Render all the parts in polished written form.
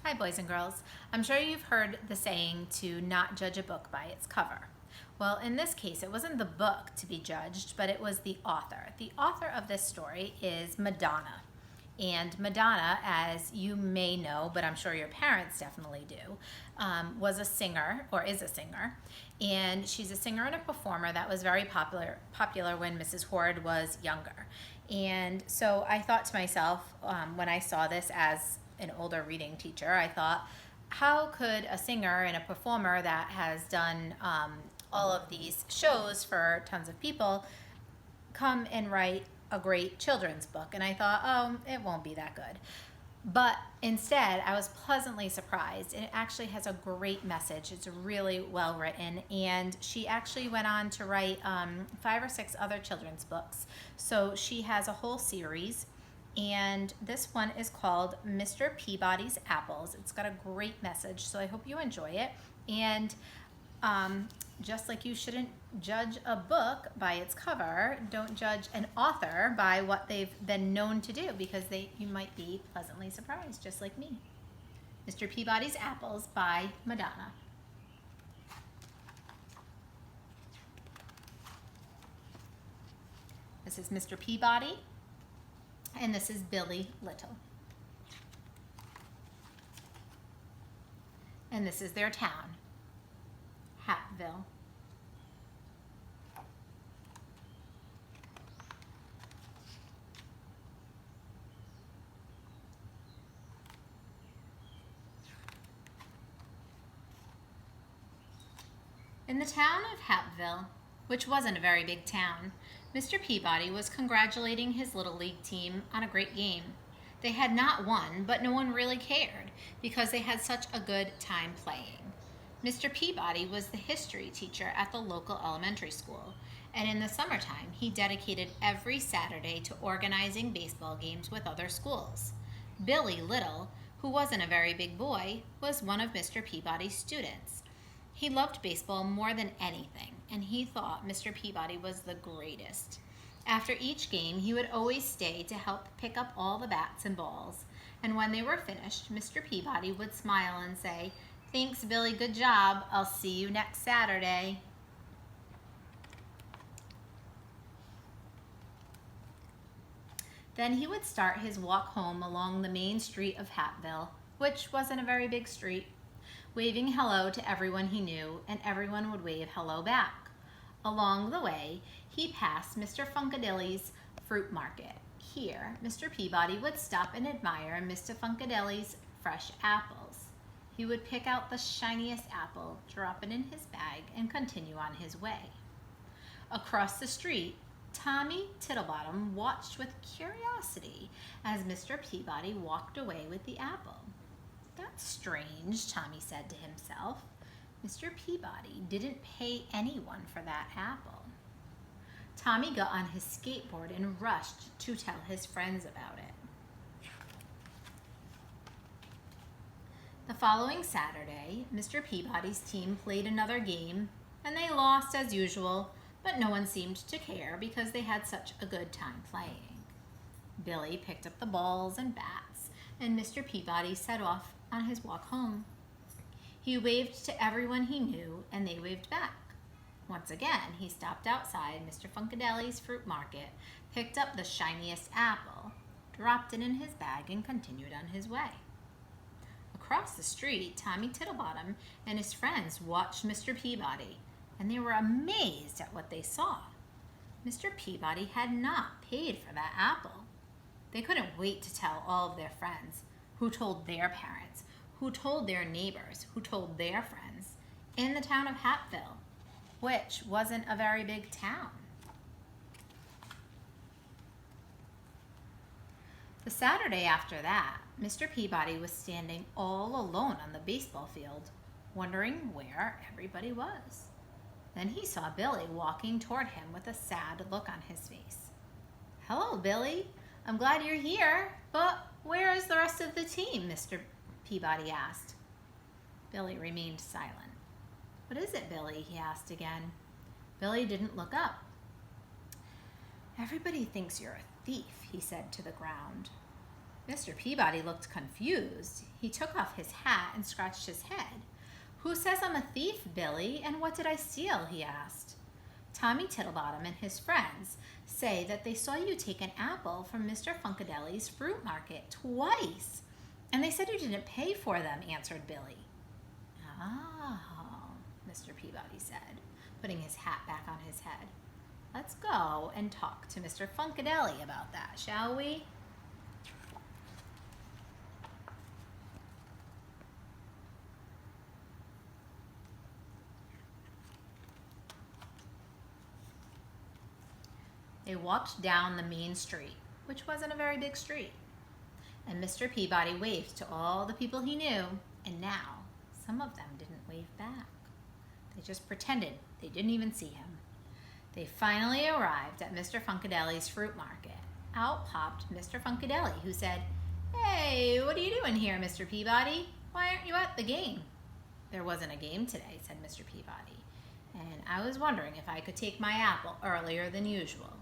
Hi, boys and girls. I'm sure you've heard the saying to not judge a book by its cover. Well, in this case, it wasn't the book to be judged, but it was the author. The author of this story is Madonna. And Madonna, as you may know, but I'm sure your parents definitely do, was a singer, or is a singer. And she's a singer and a performer that was very popular when Mrs. Horde was younger. And so I thought to myself, when I saw this as an older reading teacher, I thought, how could a singer and a performer that has done all of these shows for tons of people come and write a great children's book? And I thought, oh, it won't be that good. But instead, I was pleasantly surprised. It actually has a great message. It's really well written. And she actually went on to write 5 or 6 other children's books. So she has a whole series. And this one is called Mr. Peabody's Apples. It's got a great message, so I hope you enjoy it. And just like you shouldn't judge a book by its cover, don't judge an author by what they've been known to do, because you might be pleasantly surprised, just like me. Mr. Peabody's Apples by Madonna. This is Mr. Peabody, and this is Billy Little. And this is their town, Hattville. In the town of Hattville, which wasn't a very big town, Mr. Peabody was congratulating his Little League team on a great game. They had not won, but no one really cared because they had such a good time playing. Mr. Peabody was the history teacher at the local elementary school, and in the summertime, he dedicated every Saturday to organizing baseball games with other schools. Billy Little, who wasn't a very big boy, was one of Mr. Peabody's students. He loved baseball more than anything, and he thought Mr. Peabody was the greatest. After each game, he would always stay to help pick up all the bats and balls, and when they were finished, Mr. Peabody would smile and say, "Thanks, Billy, good job. I'll see you next Saturday." Then he would start his walk home along the main street of Hattville, which wasn't a very big street, waving hello to everyone he knew, and everyone would wave hello back. Along the way, he passed Mr. Funkadilly's fruit market. Here, Mr. Peabody would stop and admire Mr. Funkadilly's fresh apples. He would pick out the shiniest apple, drop it in his bag, and continue on his way. Across the street, Tommy Tittlebottom watched with curiosity as Mr. Peabody walked away with the apple. "That's strange," Tommy said to himself. "Mr. Peabody didn't pay anyone for that apple." Tommy got on his skateboard and rushed to tell his friends about it. The following Saturday, Mr. Peabody's team played another game, and they lost as usual, but no one seemed to care because they had such a good time playing. Billy picked up the balls and bats, and Mr. Peabody set off on his walk home. He waved to everyone he knew, and they waved back. Once again, he stopped outside Mr. Funkadilly's fruit market, picked up the shiniest apple, dropped it in his bag, and continued on his way. Across the street, Tommy Tittlebottom and his friends watched Mr. Peabody, and they were amazed at what they saw. Mr. Peabody had not paid for that apple. They couldn't wait to tell all of their friends, who told their parents, who told their neighbors, who told their friends, in the town of Hattville, which wasn't a very big town. The Saturday after that, Mr. Peabody was standing all alone on the baseball field, wondering where everybody was. Then he saw Billy walking toward him with a sad look on his face. "Hello, Billy. I'm glad you're here, but where is the rest of the team?" Mr. Peabody asked. Billy remained silent. "What is it, Billy?" he asked again. Billy didn't look up. "Everybody thinks you're a thief," he said to the ground. Mr. Peabody looked confused. He took off his hat and scratched his head. "Who says I'm a thief, Billy, and what did I steal?" he asked. "Tommy Tittlebottom and his friends say that they saw you take an apple from Mr. Funkadeli's fruit market twice, and they said you didn't pay for them," answered Billy. "Oh," Mr. Peabody said, putting his hat back on his head. "Let's go and talk to Mr. Funkadeli about that, shall we?" They walked down the main street, which wasn't a very big street, and Mr. Peabody waved to all the people he knew, and now some of them didn't wave back. They just pretended they didn't even see him. They finally arrived at Mr. Funkadeli's fruit market. Out popped Mr. Funkadeli, who said, "Hey, what are you doing here, Mr. Peabody? Why aren't you at the game?" "There wasn't a game today," said Mr. Peabody, "and I was wondering if I could take my apple earlier than usual."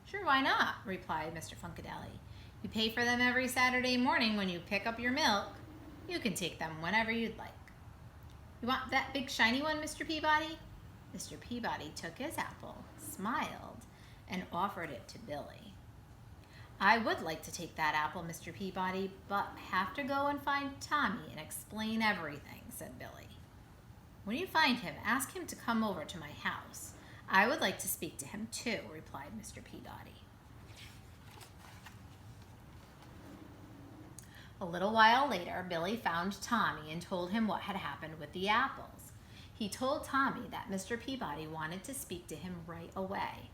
"Sure, why not?" replied Mr. Funkadeli. "You pay for them every Saturday morning when you pick up your milk. You can take them whenever you'd like." "You want that big shiny one, Mr. Peabody?" Mr. Peabody took his apple, smiled, and offered it to Billy. "I would like to take that apple, Mr. Peabody, but have to go and find Tommy and explain everything," said Billy. "When you find him, ask him to come over to my house. I would like to speak to him too," replied Mr. Peabody. A little while later, Billy found Tommy and told him what had happened with the apples. He told Tommy that Mr. Peabody wanted to speak to him right away.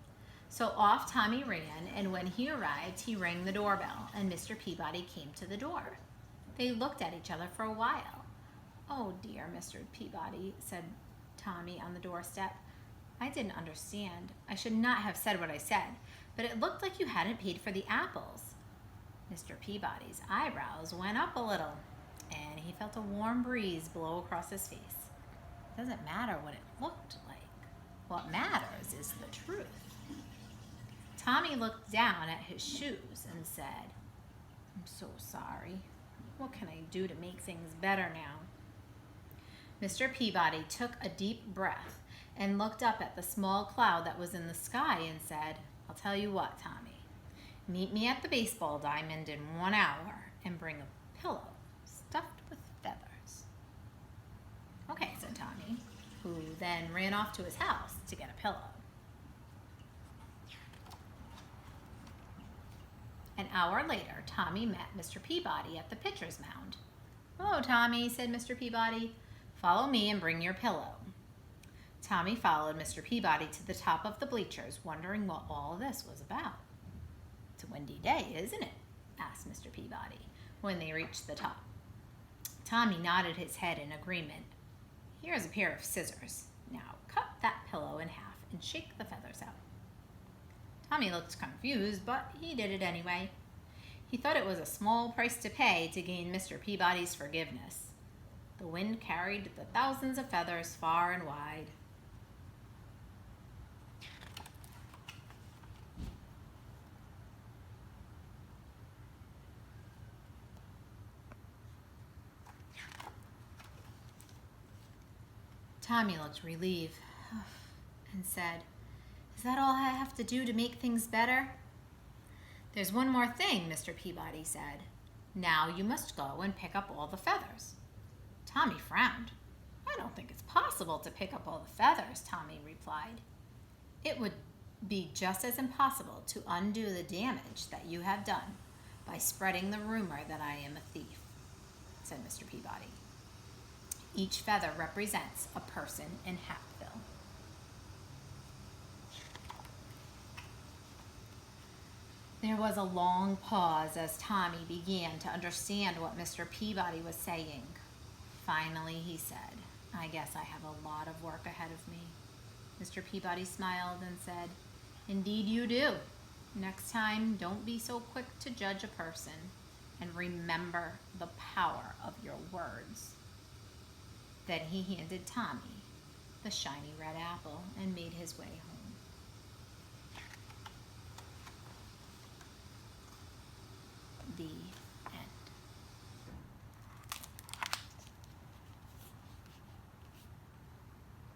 So off Tommy ran, and when he arrived, he rang the doorbell, and Mr. Peabody came to the door. They looked at each other for a while. "Oh dear, Mr. Peabody," said Tommy on the doorstep. "I didn't understand. I should not have said what I said, but it looked like you hadn't paid for the apples." Mr. Peabody's eyebrows went up a little, and he felt a warm breeze blow across his face. It doesn't matter what it looked like. What matters is the truth. Tommy looked down at his shoes and said, "I'm so sorry. What can I do to make things better now?" Mr. Peabody took a deep breath and looked up at the small cloud that was in the sky and said, "I'll tell you what, Tommy. Meet me at the baseball diamond in 1 hour and bring a pillow stuffed with feathers." "Okay," said Tommy, who then ran off to his house to get a pillow. An hour later, Tommy met Mr. Peabody at the pitcher's mound. "Hello, Tommy," said Mr. Peabody. "Follow me and bring your pillow." Tommy followed Mr. Peabody to the top of the bleachers, wondering what all this was about. "It's a windy day, isn't it?" asked Mr. Peabody when they reached the top. Tommy nodded his head in agreement. "Here's a pair of scissors. Now cut that pillow in half and shake the feathers out." Tommy looked confused, but he did it anyway. He thought it was a small price to pay to gain Mr. Peabody's forgiveness. The wind carried the thousands of feathers far and wide. Tommy looked relieved and said, "Is that all I have to do to make things better?" "There's one more thing," Mr. Peabody said. "Now you must go and pick up all the feathers." Tommy frowned. "I don't think it's possible to pick up all the feathers," Tommy replied. "It would be just as impossible to undo the damage that you have done by spreading the rumor that I am a thief," said Mr. Peabody. "Each feather represents a person in Hatfield." There was a long pause as Tommy began to understand what Mr. Peabody was saying. Finally, he said, "I guess I have a lot of work ahead of me." Mr. Peabody smiled and said, "Indeed you do. Next time, don't be so quick to judge a person, and remember the power of your words." Then he handed Tommy the shiny red apple and made his way home. The